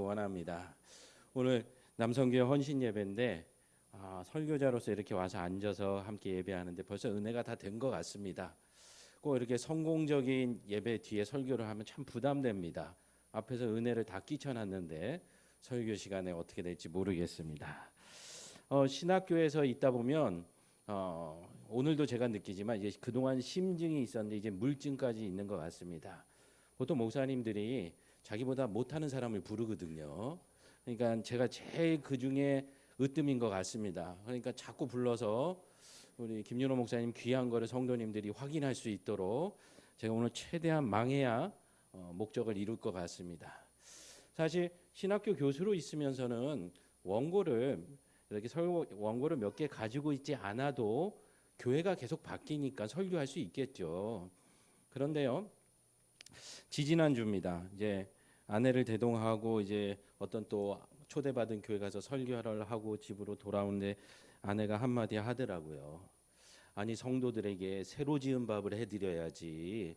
원합니다. 오늘 남성교회 헌신 예배인데 설교자로서 이렇게 와서 앉아서 함께 예배하는데 벌써 은혜가 다 된 것 같습니다. 꼭 이렇게 성공적인 예배 뒤에 설교를 하면 참 부담됩니다. 앞에서 은혜를 다 끼쳐놨는데 설교 시간에 어떻게 될지 모르겠습니다. 신학교에서 있다 보면 오늘도 제가 느끼지만 이제 그동안 심증이 있었는데 이제 물증까지 있는 것 같습니다. 보통 목사님들이 자기보다 못하는 사람을 부르거든요. 그러니까 제가 제일 그 중에 으뜸인 것 같습니다. 그러니까 자꾸 불러서 우리 김윤호 목사님 귀한 거를 성도님들이 확인할 수 있도록 제가 오늘 최대한 망해야 목적을 이룰 것 같습니다. 사실 신학교 교수로 있으면서는 원고를 이렇게 원고를 몇 개 가지고 있지 않아도 교회가 계속 바뀌니까 설교할 수 있겠죠. 그런데요, 지지난주입니다. 이제 아내를 대동하고 이제 어떤 또 초대받은 교회 가서 설교를 하고 집으로 돌아오는데 아내가 한마디 하더라고요. 아니 성도들에게 새로 지은 밥을 해드려야지.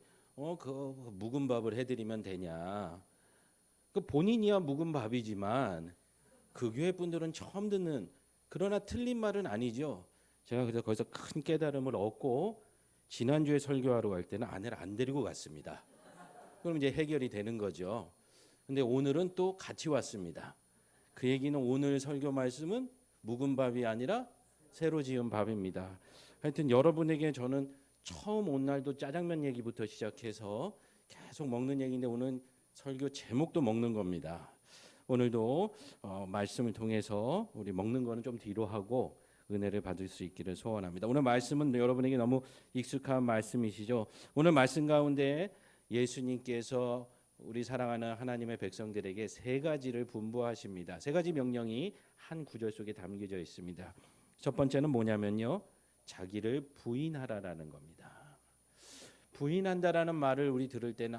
그 묵은 밥을 해드리면 되냐? 그 본인이야 묵은 밥이지만 그 교회 분들은 처음 듣는 그러나 틀린 말은 아니죠. 제가 그래서 거기서 큰 깨달음을 얻고 지난주에 설교하러 갈 때는 아내를 안 데리고 갔습니다. 그럼 이제 해결이 되는 거죠. 근데 오늘은 또 같이 왔습니다. 그 얘기는 오늘 설교 말씀은 묵은 밥이 아니라 새로 지은 밥입니다. 하여튼 여러분에게 저는 처음 온 날도 짜장면 얘기부터 시작해서 계속 먹는 얘기인데 오늘 설교 제목도 먹는 겁니다. 오늘도 말씀을 통해서 우리 먹는 거는 좀 뒤로 하고 은혜를 받을 수 있기를 소원합니다. 오늘 말씀은 여러분에게 너무 익숙한 말씀이시죠. 오늘 말씀 가운데 예수님께서 우리 사랑하는 하나님의 백성들에게 세 가지를 분부하십니다. 세 가지 명령이 한 구절 속에 담겨져 있습니다. 첫 번째는 뭐냐면요, 자기를 부인하라라는 겁니다. 부인한다라는 말을 우리 들을 때는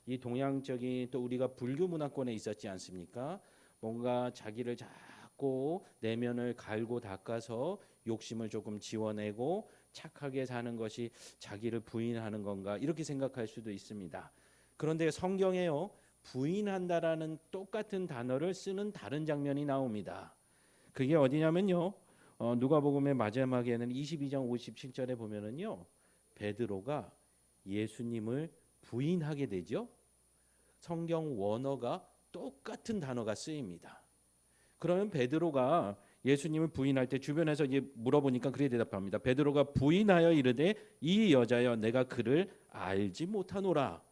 이 동양적인 또 우리가 불교 문화권에 있었지 않습니까? 뭔가 자기를 자꾸 내면을 갈고 닦아서 욕심을 조금 지워내고 착하게 사는 것이 자기를 부인하는 건가 이렇게 생각할 수도 있습니다. 그런데 성경에요, 부인한다라는 똑같은 단어를 쓰는 다른 장면이 나옵니다. 그게 어디냐면요, 누가복음의 마지막에는 22장 57절에 보면은요, 베드로가 예수님을 부인하게 되죠. 성경 원어가 똑같은 단어가 쓰입니다. 그러면 베드로가 예수님을 부인할 때 주변에서 이제 물어보니까 그렇게 대답합니다. 베드로가 부인하여 이르되 이 여자여 내가 그를 알지 못하노라.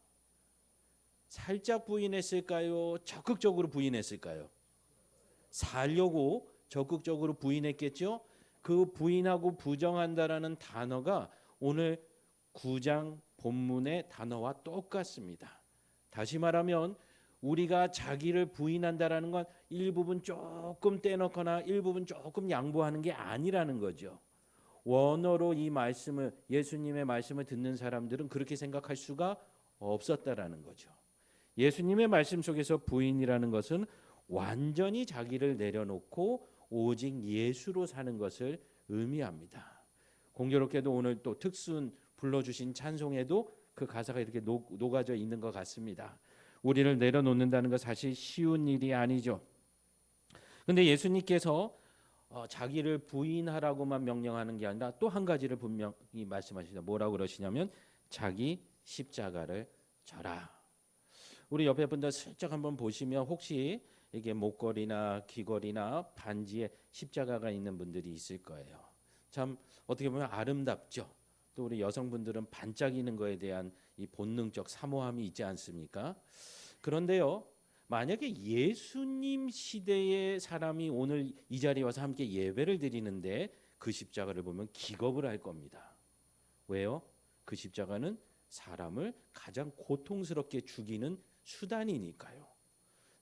살짝 부인했을까요? 적극적으로 부인했을까요? 살려고 적극적으로 부인했겠죠. 그 부인하고 부정한다라는 단어가 오늘 9장 본문의 단어와 똑같습니다. 다시 말하면 우리가 자기를 부인한다라는 건 일부분 조금 떼놓거나 일부분 조금 양보하는 게 아니라는 거죠. 원어로 이 말씀을 예수님의 말씀을 듣는 사람들은 그렇게 생각할 수가 없었다라는 거죠. 예수님의 말씀 속에서 부인이라는 것은 완전히 자기를 내려놓고 오직 예수로 사는 것을 의미합니다. 공교롭게도 오늘 또 특순 불러주신 찬송에도 그 가사가 이렇게 녹아져 있는 것 같습니다. 우리를 내려놓는다는 것 사실 쉬운 일이 아니죠. 그런데 예수님께서 자기를 부인하라고만 명령하는 게 아니라 또 한 가지를 분명히 말씀하시다. 뭐라고 그러시냐면 자기 십자가를 져라. 우리 옆에 분들 슬쩍 한번 보시면 혹시 이게 목걸이나 귀걸이나 반지에 십자가가 있는 분들이 있을 거예요. 참 어떻게 보면 아름답죠. 또 우리 여성분들은 반짝이는 거에 대한 이 본능적 사모함이 있지 않습니까? 그런데요, 만약에 예수님 시대의 사람이 오늘 이 자리에 와서 함께 예배를 드리는데 그 십자가를 보면 기겁을 할 겁니다. 왜요? 그 십자가는 사람을 가장 고통스럽게 죽이는 수단이니까요.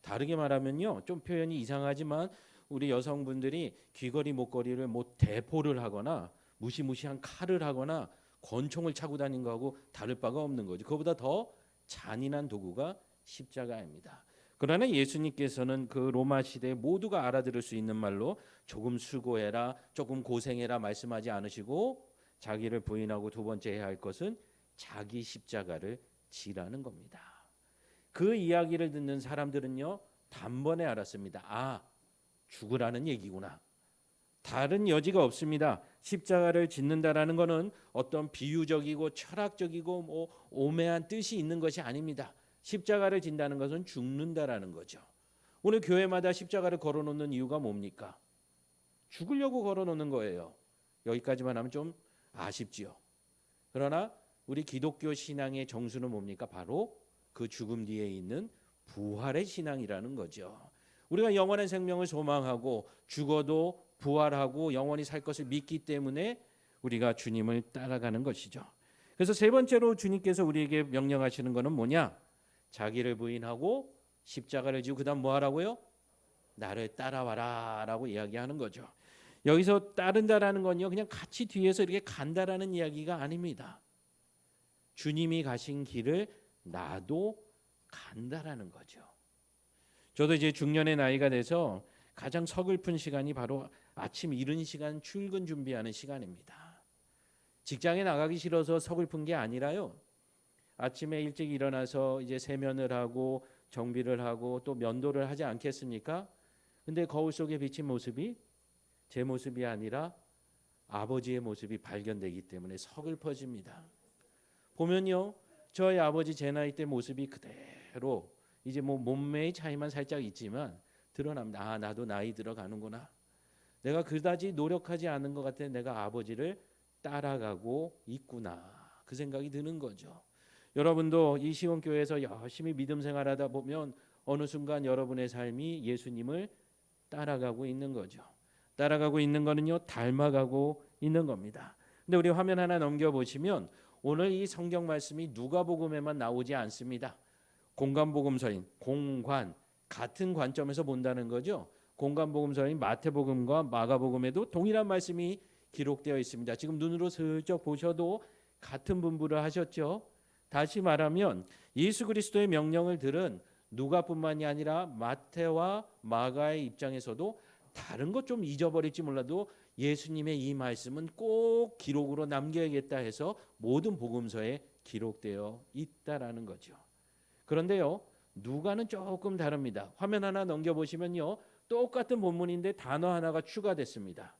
다르게 말하면요, 좀 표현이 이상하지만 우리 여성분들이 귀걸이 목걸이를 뭐 대포를 하거나 무시무시한 칼을 하거나 권총을 차고 다닌 거하고 다를 바가 없는 거죠. 그거보다 더 잔인한 도구가 십자가입니다. 그러나 예수님께서는 그 로마 시대에 모두가 알아들을 수 있는 말로 조금 수고해라, 조금 고생해라 말씀하지 않으시고 자기를 부인하고 두 번째 해야 할 것은 자기 십자가를 지라는 겁니다. 그 이야기를 듣는 사람들은요, 단번에 알았습니다. 아, 죽으라는 얘기구나. 다른 여지가 없습니다. 십자가를 짓는다라는 것은 어떤 비유적이고 철학적이고 오매한 뜻이 있는 것이 아닙니다. 십자가를 진다는 것은 죽는다라는 거죠. 오늘 교회마다 십자가를 걸어놓는 이유가 뭡니까? 죽으려고 걸어놓는 거예요. 여기까지만 하면 좀 아쉽지요. 그러나 우리 기독교 신앙의 정수는 뭡니까? 바로 그 죽음 뒤에 있는 부활의 신앙이라는 거죠. 우리가 영원한 생명을 소망하고 죽어도 부활하고 영원히 살 것을 믿기 때문에 우리가 주님을 따라가는 것이죠. 그래서 세 번째로 주님께서 우리에게 명령하시는 것은 뭐냐? 자기를 부인하고 십자가를 지고 그다음 뭐 하라고요? 나를 따라와라 라고 이야기하는 거죠. 여기서 따른다라는 건요, 그냥 같이 뒤에서 이렇게 간다라는 이야기가 아닙니다. 주님이 가신 길을 나도 간다라는 거죠. 저도 이제 중년의 나이가 돼서 가장 서글픈 시간이 바로 아침 이른 시간 출근 준비하는 시간입니다. 직장에 나가기 싫어서 서글픈 게 아니라요. 아침에 일찍 일어나서 이제 세면을 하고 정비를 하고 또 면도를 하지 않겠습니까? 근데 거울 속에 비친 모습이 제 모습이 아니라 아버지의 모습이 발견되기 때문에 서글퍼집니다. 보면요, 저희 아버지 제 나이 때 모습이 그대로 이제 몸매의 차이만 살짝 있지만 드러납니다. 아, 나도 나이 들어가는구나. 내가 그다지 노력하지 않은 것 같아. 내가 아버지를 따라가고 있구나. 그 생각이 드는 거죠. 여러분도 이 시온교회에서 열심히 믿음 생활하다 보면 어느 순간 여러분의 삶이 예수님을 따라가고 있는 거죠. 따라가고 있는 거는요, 닮아가고 있는 겁니다. 근데 우리 화면 하나 넘겨보시면 오늘 이 성경 말씀이 누가복음에만 나오지 않습니다. 공관복음서인 공관, 같은 관점에서 본다는 거죠. 공관복음서인 마태복음과 마가복음에도 동일한 말씀이 기록되어 있습니다. 지금 눈으로 슬쩍 보셔도 같은 분부를 하셨죠. 다시 말하면 예수 그리스도의 명령을 들은 누가뿐만이 아니라 마태와 마가의 입장에서도 다른 것 좀 잊어버릴지 몰라도 예수님의 이 말씀은 꼭 기록으로 남겨야겠다 해서 모든 복음서에 기록되어 있다라는 거죠. 그런데요, 누가는 조금 다릅니다. 화면 하나 넘겨보시면요, 똑같은 본문인데 단어 하나가 추가됐습니다.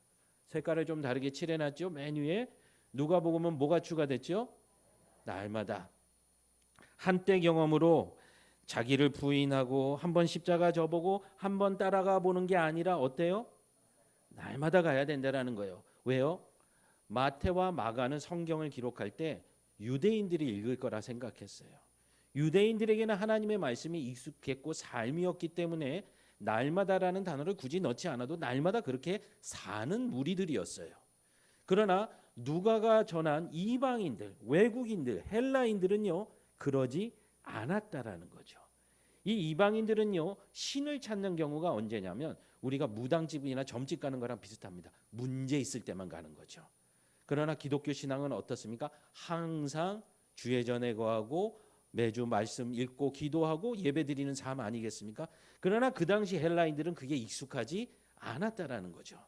색깔을 좀 다르게 칠해놨죠. 맨 위에 누가복음은 뭐가 추가됐죠? 날마다. 한때 경험으로 자기를 부인하고 한번 십자가 져보고 한번 따라가 보는 게 아니라 어때요? 날마다 가야 된다라는 거예요. 왜요? 마태와 마가는 성경을 기록할 때 유대인들이 읽을 거라 생각했어요. 유대인들에게는 하나님의 말씀이 익숙했고 삶이었기 때문에 날마다라는 단어를 굳이 넣지 않아도 날마다 그렇게 사는 무리들이었어요. 그러나 누가가 전한 이방인들, 외국인들, 헬라인들은요, 그러지 않았다라는 거죠. 이 이방인들은요, 신을 찾는 경우가 언제냐면 우리가 무당집이나 점집 가는 거랑 비슷합니다. 문제 있을 때만 가는 거죠. 그러나 기독교 신앙은 어떻습니까? 항상 주의 전에 거하고 매주 말씀 읽고 기도하고 예배드리는 삶 아니겠습니까? 그러나 그 당시 헬라인들은 그게 익숙하지 않았다라는 거죠.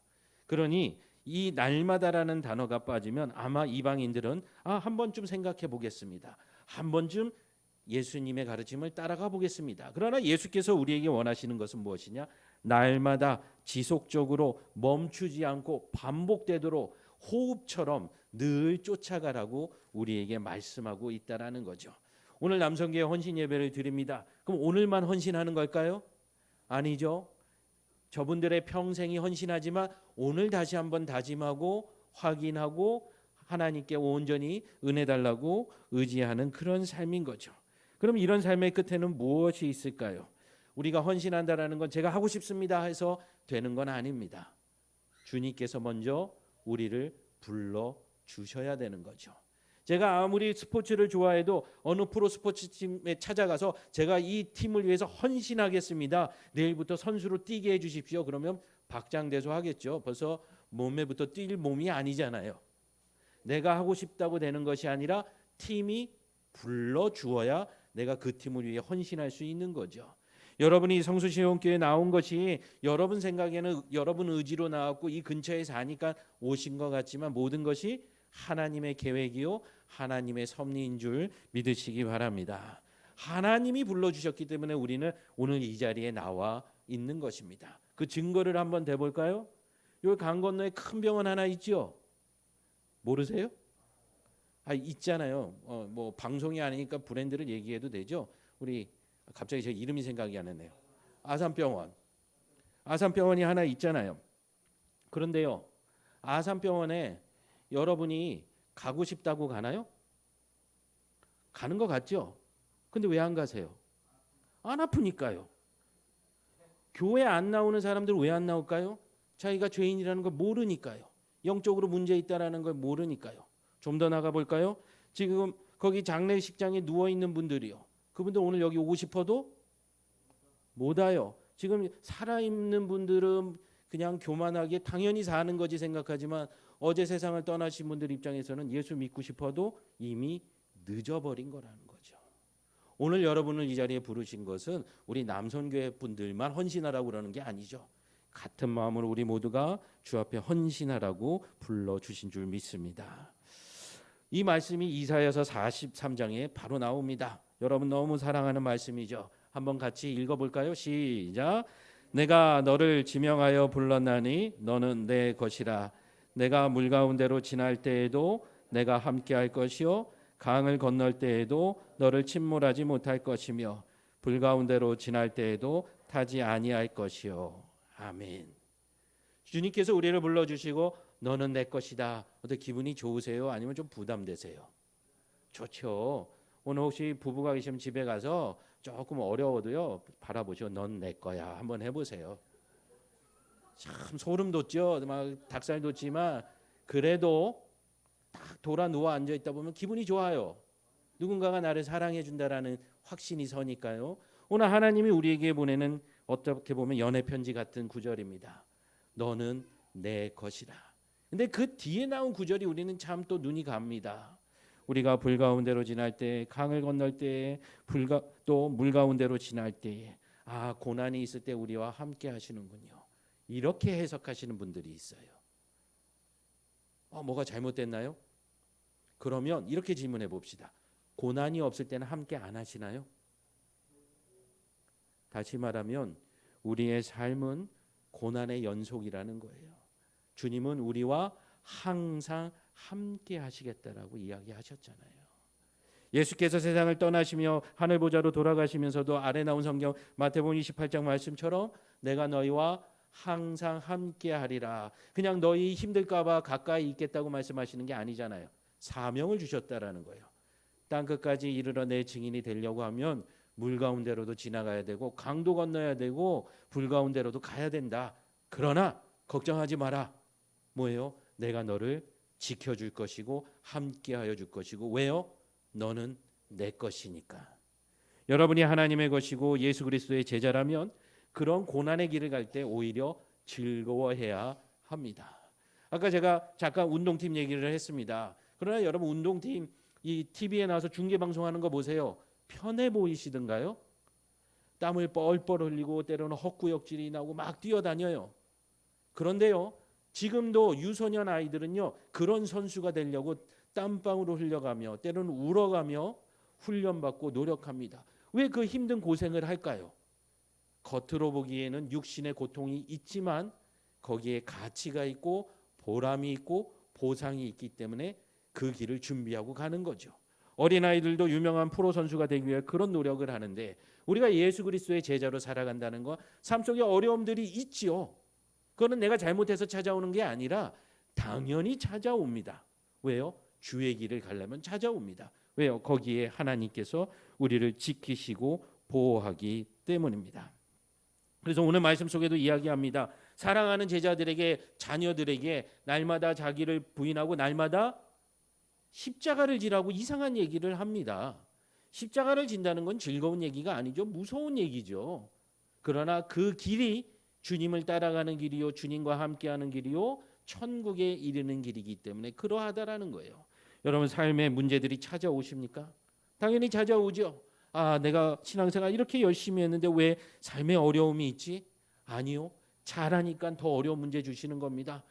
그러니 이 날마다라는 단어가 빠지면 아마 이방인들은 한 번쯤 생각해 보겠습니다. 한 번쯤 예수님의 가르침을 따라가 보겠습니다. 그러나 예수께서 우리에게 원하시는 것은 무엇이냐? 날마다 지속적으로 멈추지 않고 반복되도록 호흡처럼 늘 쫓아가라고 우리에게 말씀하고 있다라는 거죠. 오늘 남성교회 헌신 예배를 드립니다. 그럼 오늘만 헌신하는 걸까요? 아니죠. 저분들의 평생이 헌신하지만 오늘 다시 한번 다짐하고 확인하고 하나님께 온전히 은혜 달라고 의지하는 그런 삶인 거죠. 그럼 이런 삶의 끝에는 무엇이 있을까요? 우리가 헌신한다라는 건 제가 하고 싶습니다 해서 되는 건 아닙니다. 주님께서 먼저 우리를 불러 주셔야 되는 거죠. 제가 아무리 스포츠를 좋아해도 어느 프로 스포츠 팀에 찾아가서 제가 이 팀을 위해서 헌신하겠습니다. 내일부터 선수로 뛰게 해주십시오. 그러면 박장대소 하겠죠. 벌써 몸매부터 뛸 몸이 아니잖아요. 내가 하고 싶다고 되는 것이 아니라 팀이 불러주어야 내가 그 팀을 위해 헌신할 수 있는 거죠. 여러분이 성수시온교회에 나온 것이 여러분 생각에는 여러분 의지로 나왔고 이 근처에 사니까 오신 것 같지만 모든 것이 하나님의 계획이요 하나님의 섭리인 줄 믿으시기 바랍니다. 하나님이 불러주셨기 때문에 우리는 오늘 이 자리에 나와 있는 것입니다. 그 증거를 한번 대볼까요? 여기 강 건너에 큰 병원 하나 있죠? 모르세요? 있잖아요. 뭐 방송이 아니니까 브랜드를 얘기해도 되죠? 우리 갑자기 제 이름이 생각이 안 나네요. 아산병원. 아산병원이 하나 있잖아요. 그런데요, 아산병원에 여러분이 가고 싶다고 가나요? 가는 것 같죠? 근데 왜 안 가세요? 안 아프니까요. 교회 안 나오는 사람들 왜 안 나올까요? 자기가 죄인이라는 걸 모르니까요. 영적으로 문제 있다라는 걸 모르니까요. 좀 더 나가 볼까요? 지금 거기 장례식장에 누워 있는 분들이요. 그분들 오늘 여기 오고 싶어도 못 와요. 지금 살아 있는 분들은 그냥 교만하게 당연히 사는 거지 생각하지만 어제 세상을 떠나신 분들 입장에서는 예수 믿고 싶어도 이미 늦어버린 거라는 거죠. 오늘 여러분을 이 자리에 부르신 것은 우리 남선교회 분들만 헌신하라고 그러는 게 아니죠. 같은 마음으로 우리 모두가 주 앞에 헌신하라고 불러주신 줄 믿습니다. 이 말씀이 이사야서 43장에 바로 나옵니다. 여러분 너무 사랑하는 말씀이죠. 한번 같이 읽어볼까요? 시작. 내가 너를 지명하여 불렀나니 너는 내 것이라. 내가 물 가운데로 지날 때에도 내가 함께할 것이요 강을 건널 때에도 너를 침몰하지 못할 것이며 불 가운데로 지날 때에도 타지 아니할 것이요. 아멘. 주님께서 우리를 불러주시고 너는 내 것이다. 어떻게 기분이 좋으세요? 아니면 좀 부담되세요? 좋죠. 오늘 혹시 부부가 계시면 집에 가서 조금 어려워도요 바라보시고 넌 내 거야 한번 해보세요. 참 소름 돋죠. 막 닭살 돋지만 그래도 딱 돌아 누워 앉아 있다 보면 기분이 좋아요. 누군가가 나를 사랑해 준다라는 확신이 서니까요. 오늘 하나님이 우리에게 보내는 어떻게 보면 연애 편지 같은 구절입니다. 너는 내 것이라. 근데 그 뒤에 나온 구절이 우리는 참 또 눈이 갑니다. 우리가 불 가운데로 지날 때, 강을 건널 때, 또 물 가운데로 지날 때에 고난이 있을 때 우리와 함께 하시는군요. 이렇게 해석하시는 분들이 있어요. 뭐가 잘못됐나요? 그러면 이렇게 질문해 봅시다. 고난이 없을 때는 함께 안 하시나요? 다시 말하면 우리의 삶은 고난의 연속이라는 거예요. 주님은 우리와 항상 함께 하시겠다라고 이야기하셨잖아요. 예수께서 세상을 떠나시며 하늘 보좌로 돌아가시면서도 아래 나온 성경 마태복음 28장 말씀처럼 내가 너희와 항상 함께 하리라. 그냥 너희 힘들까 봐 가까이 있겠다고 말씀하시는 게 아니잖아요. 사명을 주셨다라는 거예요. 땅 끝까지 이르러 내 증인이 되려고 하면 물 가운데로도 지나가야 되고 강도 건너야 되고 불 가운데로도 가야 된다. 그러나 걱정하지 마라. 뭐예요? 내가 너를 지켜줄 것이고 함께하여 줄 것이고 왜요? 너는 내 것이니까. 여러분이 하나님의 것이고 예수 그리스도의 제자라면 그런 고난의 길을 갈 때 오히려 즐거워해야 합니다. 아까 제가 잠깐 운동팀 얘기를 했습니다. 그러나 여러분 운동팀 이 TV에 나와서 중계 방송하는 거 보세요. 편해 보이시던가요? 땀을 뻘뻘 흘리고 때로는 헛구역질이 나고 막 뛰어다녀요. 그런데요. 지금도 유소년 아이들은요. 그런 선수가 되려고 땀방울을 흘려가며 때로는 울어가며 훈련받고 노력합니다. 왜 그 힘든 고생을 할까요? 겉으로 보기에는 육신의 고통이 있지만 거기에 가치가 있고 보람이 있고 보상이 있기 때문에 그 길을 준비하고 가는 거죠. 어린아이들도 유명한 프로 선수가 되기 위해 그런 노력을 하는데 우리가 예수 그리스도의 제자로 살아간다는 거 삶 속에 어려움들이 있지요. 그거는 내가 잘못해서 찾아오는 게 아니라 당연히 찾아옵니다. 왜요? 주의 길을 가려면 찾아옵니다. 왜요? 거기에 하나님께서 우리를 지키시고 보호하기 때문입니다. 그래서 오늘 말씀 속에도 이야기합니다. 사랑하는 제자들에게 자녀들에게 날마다 자기를 부인하고 날마다 십자가를 지라고 이상한 얘기를 합니다. 십자가를 진다는 건 즐거운 얘기가 아니죠. 무서운 얘기죠. 그러나 그 길이 주님을 따라가는 길이요 주님과 함께하는 길이요 천국에 이르는 길이기 때문에 그러하다라는 거예요. 여러분 삶의 문제들이 찾아오십니까? 당연히 찾아오죠. 내가 신앙생활 이렇게 열심히 했는데 왜 삶에 어려움이 있지? 아니요. 잘하니까 더 어려운 문제 주시는 겁니다.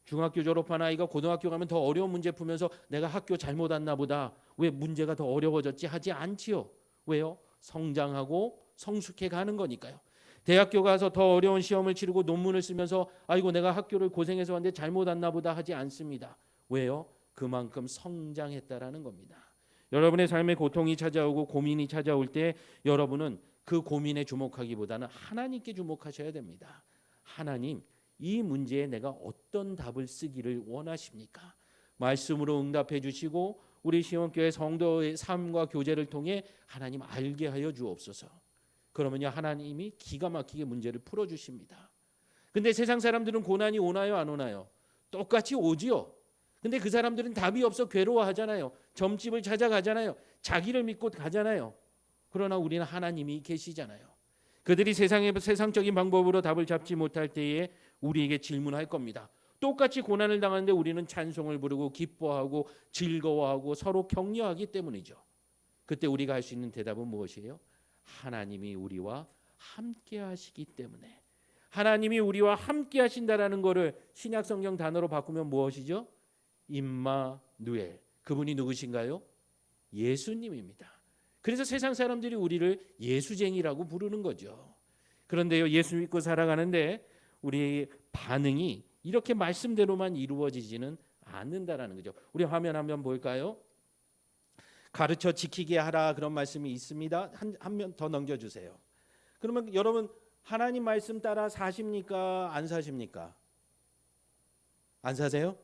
중학교 졸업한 아이가 고등학교 가면 더 어려운 문제 풀면서 내가 학교 잘못 왔나 보다. 왜 문제가 더 어려워졌지 하지 않지요. 왜요? 성장하고 성숙해 가는 거니까요. 대학교 가서 더 어려운 시험을 치르고 논문을 쓰면서 아이고 내가 학교를 고생해서 왔는데 잘못 왔나 보다 하지 않습니다. 왜요? 그만큼 성장했다라는 겁니다. 여러분의 삶에 고통이 찾아오고 고민이 찾아올 때 여러분은 그 고민에 주목하기보다는 하나님께 주목하셔야 됩니다. 하나님, 이 문제에 내가 어떤 답을 쓰기를 원하십니까? 말씀으로 응답해 주시고 우리 시온교회 성도의 삶과 교제를 통해 하나님 알게 하여 주옵소서. 그러면요 하나님이 기가 막히게 문제를 풀어주십니다. 근데 세상 사람들은 고난이 오나요 안 오나요? 똑같이 오지요. 근데 그 사람들은 답이 없어 괴로워하잖아요. 점집을 찾아가잖아요. 자기를 믿고 가잖아요. 그러나 우리는 하나님이 계시잖아요. 그들이 세상적인 방법으로 답을 잡지 못할 때에 우리에게 질문할 겁니다. 똑같이 고난을 당하는데 우리는 찬송을 부르고 기뻐하고 즐거워하고 서로 격려하기 때문이죠. 그때 우리가 할 수 있는 대답은 무엇이에요? 하나님이 우리와 함께 하시기 때문에. 하나님이 우리와 함께 하신다라는 것을 신약 성경 단어로 바꾸면 무엇이죠? 임마누엘. 그분이 누구신가요? 예수님입니다. 그래서 세상 사람들이 우리를 예수쟁이라고 부르는 거죠. 그런데요 예수 믿고 살아가는데 우리의 반응이 이렇게 말씀대로만 이루어지지는 않는다라는 거죠. 우리 화면 한번 볼까요? 가르쳐 지키게 하라 그런 말씀이 있습니다. 한 면 더 넘겨주세요. 그러면 여러분 하나님 말씀 따라 사십니까? 안 사십니까? 안 사세요?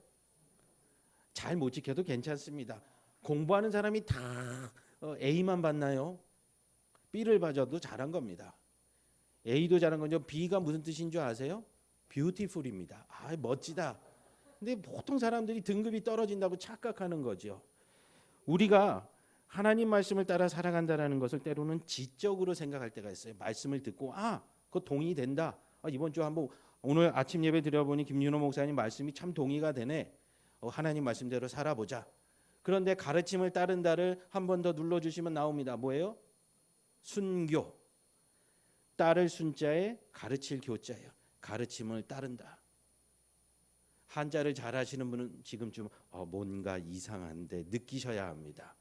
잘 못 지켜도 괜찮습니다. 공부하는 사람이 다 A만 받나요? B를 받아도 잘한 겁니다. A도 잘한 건요. B가 무슨 뜻인 줄 아세요? 뷰티풀입니다. 아 멋지다. 근데 보통 사람들이 등급이 떨어진다고 착각하는 거죠. 우리가 하나님 말씀을 따라 살아간다는 것을 때로는 지적으로 생각할 때가 있어요. 말씀을 듣고 그거 동의된다. 이번 주 한번 오늘 아침 예배 드려보니 김윤호 목사님 말씀이 참 동의가 되네. 하나님 말씀대로 살아보자. 그런데 가르침을 따른다를 한 번 더 눌러주시면 나옵니다. 뭐예요? 순교. 따를 순자에 가르칠 교자예요. 가르침을 따른다. 한자를 잘 하시는 분은 지금쯤 뭔가 이상한데 느끼셔야 합니다.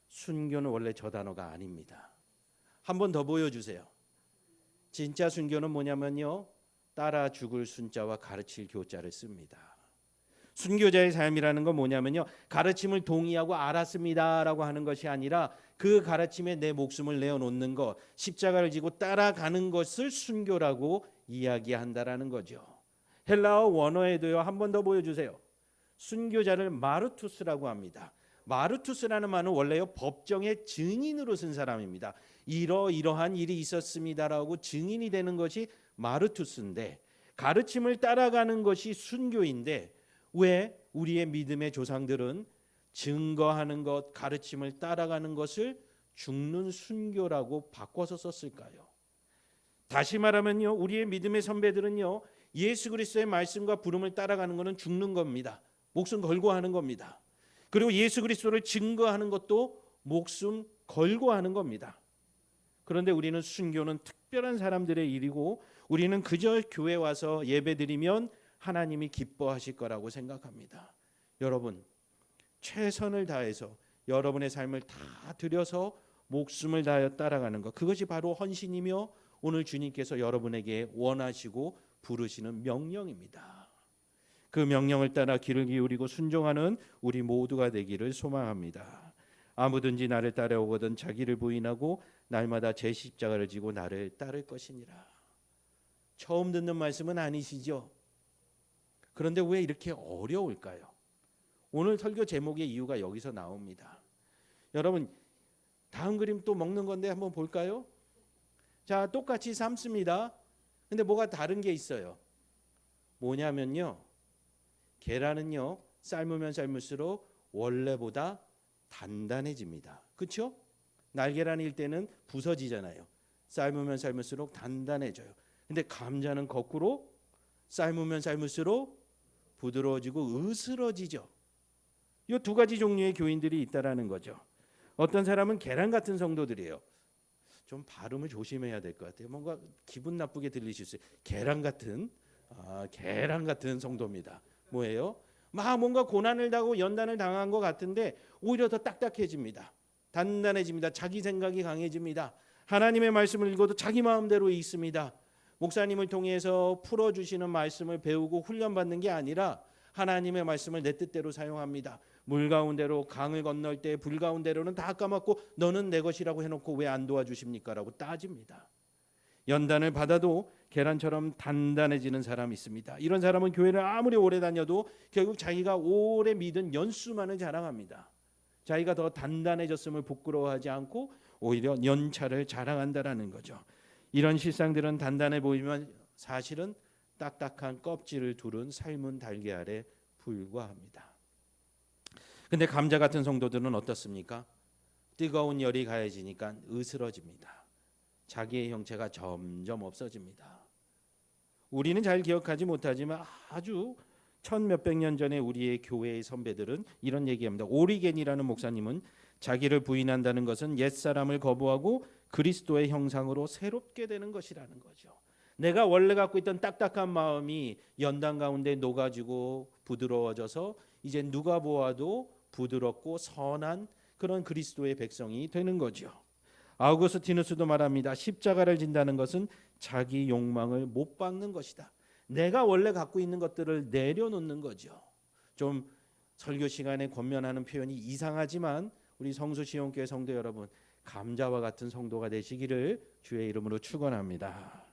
순교는 원래 저 단어가 아닙니다. 한 번 더 보여주세요. 진짜 순교는 뭐냐면요. 따라 죽을 순자와 가르칠 교자를 씁니다. 순교자의 삶이라는 건 뭐냐면요. 가르침을 동의하고 알았습니다라고 하는 것이 아니라 그 가르침에 내 목숨을 내어놓는 것, 십자가를 지고 따라가는 것을 순교라고 이야기한다라는 거죠. 헬라어 원어에도요. 한 번 더 보여주세요. 순교자를 마르투스라고 합니다. 마르투스라는 말은 원래요 법정의 증인으로 쓴 사람입니다. 이러이러한 일이 있었습니다라고 증인이 되는 것이 마르투스인데 가르침을 따라가는 것이 순교인데 왜 우리의 믿음의 조상들은 증거하는 것, 가르침을 따라가는 것을 죽는 순교라고 바꿔서 썼을까요? 다시 말하면요, 우리의 믿음의 선배들은요, 예수 그리스도의 말씀과 부름을 따라가는 것은 죽는 겁니다. 목숨 걸고 하는 겁니다. 그리고 예수 그리스도를 증거하는 것도 목숨 걸고 하는 겁니다. 그런데 우리는 순교는 특별한 사람들의 일이고 우리는 그저 교회 와서 예배드리면 하나님이 기뻐하실 거라고 생각합니다. 여러분, 최선을 다해서 여러분의 삶을 다 들여서 목숨을 다하여 따라가는 것, 그것이 바로 헌신이며 오늘 주님께서 여러분에게 원하시고 부르시는 명령입니다. 그 명령을 따라 귀를 기울이고 순종하는 우리 모두가 되기를 소망합니다. 아무든지 나를 따라오거든 자기를 부인하고 날마다 제 십자가를 지고 나를 따를 것이니라. 처음 듣는 말씀은 아니시죠? 그런데 왜 이렇게 어려울까요? 오늘 설교 제목의 이유가 여기서 나옵니다. 여러분, 다음 그림 또 먹는 건데 한번 볼까요? 자, 똑같이 삶습니다. 근데 뭐가 다른 게 있어요. 뭐냐면요, 계란은요 삶으면 삶을수록 원래보다 단단해집니다. 그렇죠? 날계란일 때는 부서지잖아요. 삶으면 삶을수록 단단해져요. 근데 감자는 거꾸로 삶으면 삶을수록 부드러워지고 으스러지죠. 이 두 가지 종류의 교인들이 있다라는 거죠. 어떤 사람은 계란 같은 성도들이에요. 좀 발음을 조심해야 될 것 같아요. 뭔가 기분 나쁘게 들리실 수 있어요. 계란 같은 성도입니다. 뭐예요? 막 뭔가 고난을 당하고 연단을 당한 것 같은데 오히려 더 딱딱해집니다. 단단해집니다. 자기 생각이 강해집니다. 하나님의 말씀을 읽어도 자기 마음대로 읽습니다. 목사님을 통해서 풀어주시는 말씀을 배우고 훈련받는 게 아니라 하나님의 말씀을 내 뜻대로 사용합니다. 물 가운데로 강을 건널 때 불 가운데로는 다 까맣고 너는 내 것이라고 해놓고 왜 안 도와주십니까? 라고 따집니다. 연단을 받아도 계란처럼 단단해지는 사람이 있습니다. 이런 사람은 교회를 아무리 오래 다녀도 결국 자기가 오래 믿은 연수만을 자랑합니다. 자기가 더 단단해졌음을 부끄러워하지 않고 오히려 연차를 자랑한다라는 거죠. 이런 실상들은 단단해 보이면 사실은 딱딱한 껍질을 두른 삶은 달걀에 불과합니다. 근데 감자 같은 성도들은 어떻습니까? 뜨거운 열이 가해지니까 으스러집니다. 자기의 형체가 점점 없어집니다. 우리는 잘 기억하지 못하지만 아주 천몇백 년 전에 우리의 교회의 선배들은 이런 얘기합니다. 오리겐이라는 목사님은 자기를 부인한다는 것은 옛사람을 거부하고 그리스도의 형상으로 새롭게 되는 것이라는 거죠. 내가 원래 갖고 있던 딱딱한 마음이 연단 가운데 녹아지고 부드러워져서 이제 누가 보아도 부드럽고 선한 그런 그리스도의 백성이 되는 거죠. 아우구스티누스도 말합니다. 십자가를 진다는 것은 자기 욕망을 못 박는 것이다. 내가 원래 갖고 있는 것들을 내려놓는 거죠. 좀 설교 시간에 권면하는 표현이 이상하지만 우리 성수시온교회 성도 여러분, 감자와 같은 성도가 되시기를 주의 이름으로 축원합니다.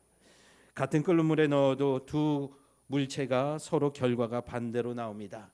같은 끓는 물에 넣어도 두 물체가 서로 결과가 반대로 나옵니다.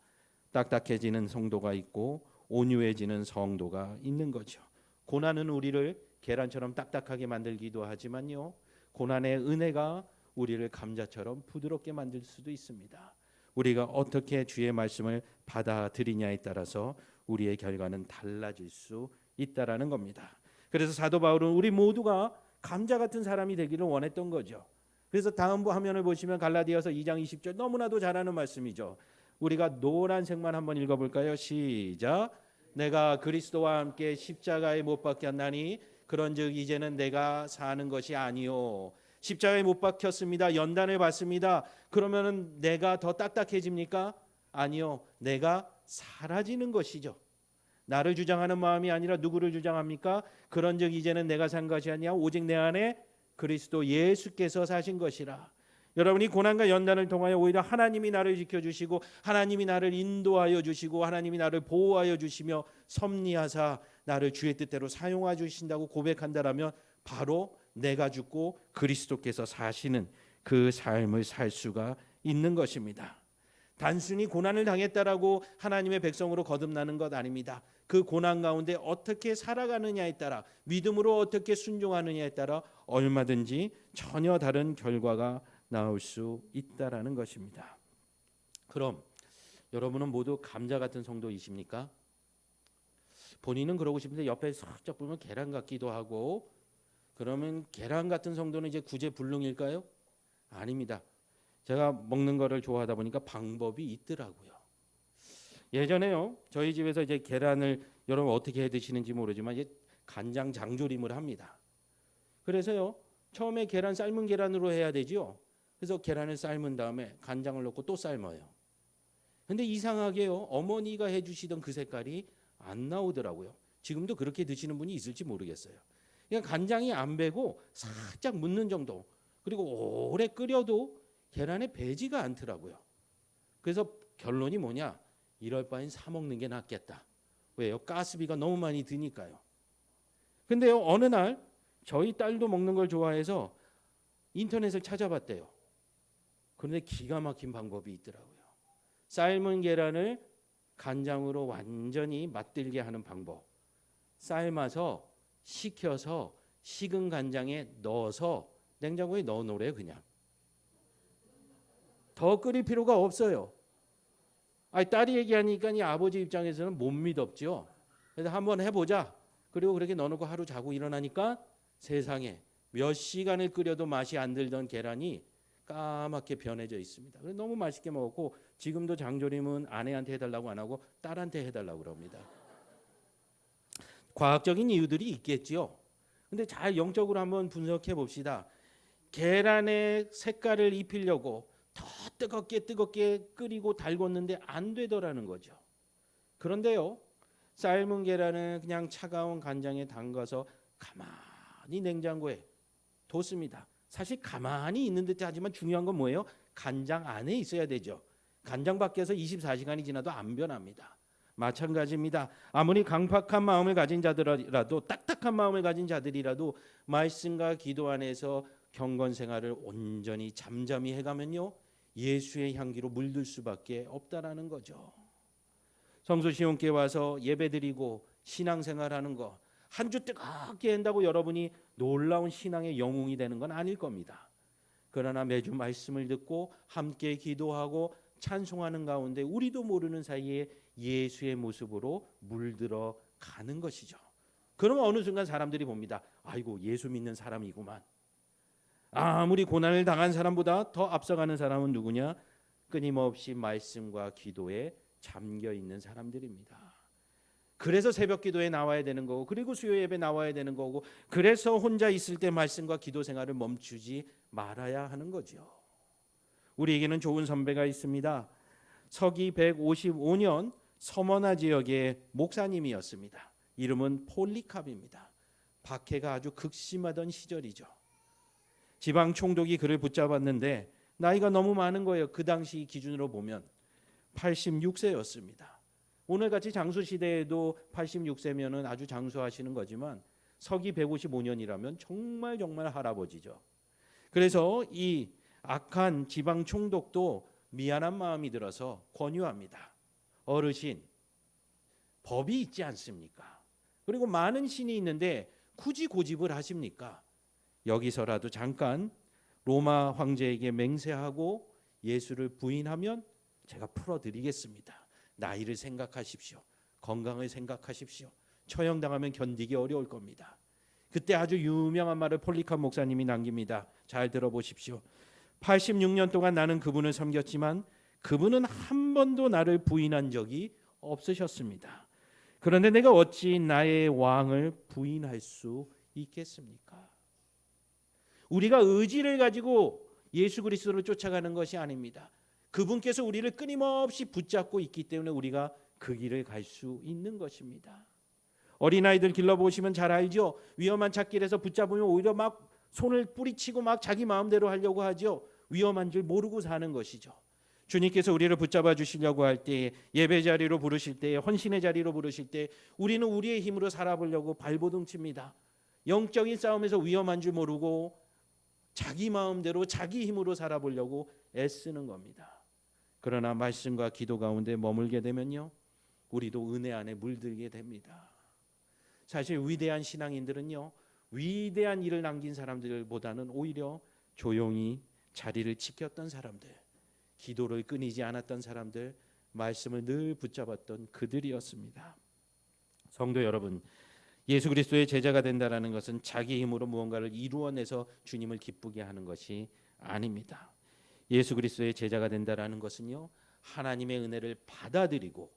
딱딱해지는 성도가 있고 온유해지는 성도가 있는 거죠. 고난은 우리를 계란처럼 딱딱하게 만들기도 하지만요, 고난의 은혜가 우리를 감자처럼 부드럽게 만들 수도 있습니다. 우리가 어떻게 주의 말씀을 받아들이냐에 따라서 우리의 결과는 달라질 수 있다라는 겁니다. 그래서 사도 바울은 우리 모두가 감자 같은 사람이 되기를 원했던 거죠. 그래서 다음 화면을 보시면 갈라디아서 2장 20절 너무나도 잘 아는 말씀이죠. 우리가 노란색만 한번 읽어볼까요? 시작. 내가 그리스도와 함께 십자가에 못 박혔나니 그런즉 이제는 내가 사는 것이 아니요 십자가에 못 박혔습니다. 연단을 받습니다. 그러면은 내가 더 딱딱해집니까? 아니요, 내가 사라지는 것이죠. 나를 주장하는 마음이 아니라 누구를 주장합니까? 그런즉 이제는 내가 산 것이 아니야 오직 내 안에 그리스도 예수께서 사신 것이라. 여러분이 고난과 연단을 통하여 오히려 하나님이 나를 지켜주시고 하나님이 나를 인도하여 주시고 하나님이 나를 보호하여 주시며 섭리하사 나를 주의 뜻대로 사용하여 주신다고 고백한다라면 바로 내가 죽고 그리스도께서 사시는 그 삶을 살 수가 있는 것입니다. 단순히 고난을 당했다라고 하나님의 백성으로 거듭나는 것 아닙니다. 그 고난 가운데 어떻게 살아가느냐에 따라, 믿음으로 어떻게 순종하느냐에 따라 얼마든지 전혀 다른 결과가 나올 수 있다라는 것입니다. 그럼 여러분은 모두 감자 같은 성도이십니까? 본인은 그러고 싶은데 옆에 살짝 보면 계란 같기도 하고, 그러면 계란 같은 성도는 이제 구제불능일까요? 아닙니다. 제가 먹는 거를 좋아하다 보니까 방법이 있더라고요. 예전에요, 저희 집에서 이제 계란을 여러분 어떻게 해 드시는지 모르지만 이제 간장 장조림을 합니다. 그래서요, 처음에 계란 삶은 계란으로 해야 되죠. 그래서 계란을 삶은 다음에 간장을 넣고 또 삶아요. 근데 이상하게요, 어머니가 해주시던 그 색깔이 안 나오더라고요. 지금도 그렇게 드시는 분이 있을지 모르겠어요. 그냥 간장이 안 배고 살짝 묻는 정도, 그리고 오래 끓여도 계란에 배지가 않더라고요. 그래서 결론이 뭐냐? 이럴 바엔 사 먹는 게 낫겠다. 왜요? 가스비가 너무 많이 드니까요. 근데요, 어느 날 저희 딸도 먹는 걸 좋아해서 인터넷을 찾아봤대요. 그런데 기가 막힌 방법이 있더라고요. 삶은 계란을 간장으로 완전히 맛들게 하는 방법. 삶아서 식혀서 식은 간장에 넣어서 냉장고에 넣어놓으래요. 그냥 더 끓일 필요가 없어요. 딸이 얘기하니까 이 아버지 입장에서는 못 믿었죠. 그래서 한번 해보자. 그리고 그렇게 넣어놓고 하루 자고 일어나니까 세상에 몇 시간을 끓여도 맛이 안 들던 계란이 까맣게 변해져 있습니다. 그래서 너무 맛있게 먹었고, 지금도 장조림은 아내한테 해달라고 안 하고 딸한테 해달라고 그럽니다. 과학적인 이유들이 있겠지요. 근데 잘 영적으로 한번 분석해 봅시다. 계란의 색깔을 입히려고 더 뜨겁게 끓이고 달궜는데 안 되더라는 거죠. 그런데요, 삶은 계란은 그냥 차가운 간장에 담가서 가만히 가만히 냉장고에 뒀습니다. 사실 가만히 있는 듯 하지만 중요한 건 뭐예요? 간장 안에 있어야 되죠. 간장 밖에서 24시간이 지나도 안 변합니다. 마찬가지입니다. 아무리 강팍한 마음을 가진 자들이라도, 딱딱한 마음을 가진 자들이라도 말씀과 기도 안에서 경건 생활을 온전히 잠잠히 해가면요, 예수의 향기로 물들 수밖에 없다라는 거죠. 성수 시온교회 와서 예배드리고 신앙생활하는 거 한 주 뜨겁게 한다고 여러분이 놀라운 신앙의 영웅이 되는 건 아닐 겁니다. 그러나 매주 말씀을 듣고 함께 기도하고 찬송하는 가운데 우리도 모르는 사이에 예수의 모습으로 물들어 가는 것이죠. 그러면 어느 순간 사람들이 봅니다. 아이고, 예수 믿는 사람이구만. 아무리 고난을 당한 사람보다 더 앞서가는 사람은 누구냐? 끊임없이 말씀과 기도에 잠겨 있는 사람들입니다. 그래서 새벽 기도에 나와야 되는 거고, 그리고 수요 예배 나와야 되는 거고, 그래서 혼자 있을 때 말씀과 기도 생활을 멈추지 말아야 하는 거죠. 우리에게는 좋은 선배가 있습니다. 서기 155년 서머나 지역의 목사님이었습니다. 이름은 폴리캅입니다. 박해가 아주 극심하던 시절이죠. 지방 총독이 그를 붙잡았는데 나이가 너무 많은 거예요. 그 당시 기준으로 보면 86세였습니다. 오늘같이 장수 시대에도 86세면은 아주 장수하시는 거지만 서기 155년이라면 정말 할아버지죠. 그래서 이 악한 지방 총독도 미안한 마음이 들어서 권유합니다. 어르신, 법이 있지 않습니까? 그리고 많은 신이 있는데 굳이 고집을 하십니까? 여기서라도 잠깐 로마 황제에게 맹세하고 예수를 부인하면 제가 풀어드리겠습니다. 나이를 생각하십시오. 건강을 생각하십시오. 처형당하면 견디기 어려울 겁니다. 그때 아주 유명한 말을 폴리캅 목사님이 남깁니다. 잘 들어보십시오. 86년 동안 나는 그분을 섬겼지만 그분은 한 번도 나를 부인한 적이 없으셨습니다. 그런데 내가 어찌 나의 왕을 부인할 수 있겠습니까? 우리가 의지를 가지고 예수 그리스도를 쫓아가는 것이 아닙니다. 그분께서 우리를 끊임없이 붙잡고 있기 때문에 우리가 그 길을 갈 수 있는 것입니다. 어린아이들 길러보시면 잘 알죠. 위험한 찻길에서 붙잡으면 오히려 막 손을 뿌리치고 막 자기 마음대로 하려고 하죠. 위험한 줄 모르고 사는 것이죠. 주님께서 우리를 붙잡아 주시려고 할 때, 예배 자리로 부르실 때, 헌신의 자리로 부르실 때 우리는 우리의 힘으로 살아보려고 발버둥 칩니다. 영적인 싸움에서 위험한 줄 모르고 자기 마음대로 자기 힘으로 살아보려고 애쓰는 겁니다. 그러나 말씀과 기도 가운데 머물게 되면요, 우리도 은혜 안에 물들게 됩니다. 사실 위대한 신앙인들은요, 위대한 일을 남긴 사람들보다는 오히려 조용히 자리를 지켰던 사람들, 기도를 끊이지 않았던 사람들, 말씀을 늘 붙잡았던 그들이었습니다. 성도 여러분, 예수 그리스도의 제자가 된다라는 것은 자기 힘으로 무언가를 이루어내서 주님을 기쁘게 하는 것이 아닙니다. 예수 그리스도의 제자가 된다라는 것은요, 하나님의 은혜를 받아들이고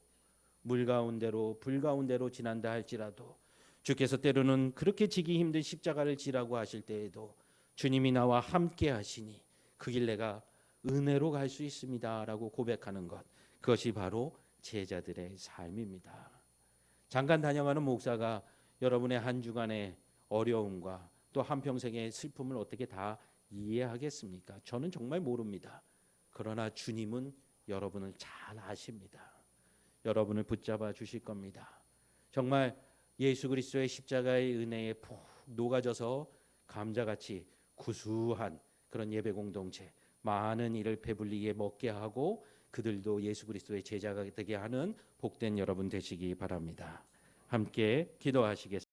물 가운데로 불 가운데로 지난다 할지라도 주께서 때로는 그렇게 지기 힘든 십자가를 지라고 하실 때에도 주님이 나와 함께 하시니 그 길 내가 은혜로 갈 수 있습니다라고 고백하는 것, 그것이 바로 제자들의 삶입니다. 잠깐 다녀가는 목사가 여러분의 한 주간의 어려움과 또 한평생의 슬픔을 어떻게 다 이해하겠습니까? 저는 정말 모릅니다. 그러나 주님은 여러분을 잘 아십니다. 여러분을 붙잡아 주실 겁니다. 정말 예수 그리스도의 십자가의 은혜에 푹 녹아져서 감자같이 구수한 그런 예배 공동체, 많은 이를 배불리게 먹게 하고 그들도 예수 그리스도의 제자가 되게 하는 복된 여러분 되시기 바랍니다. 함께 기도하시겠습니다.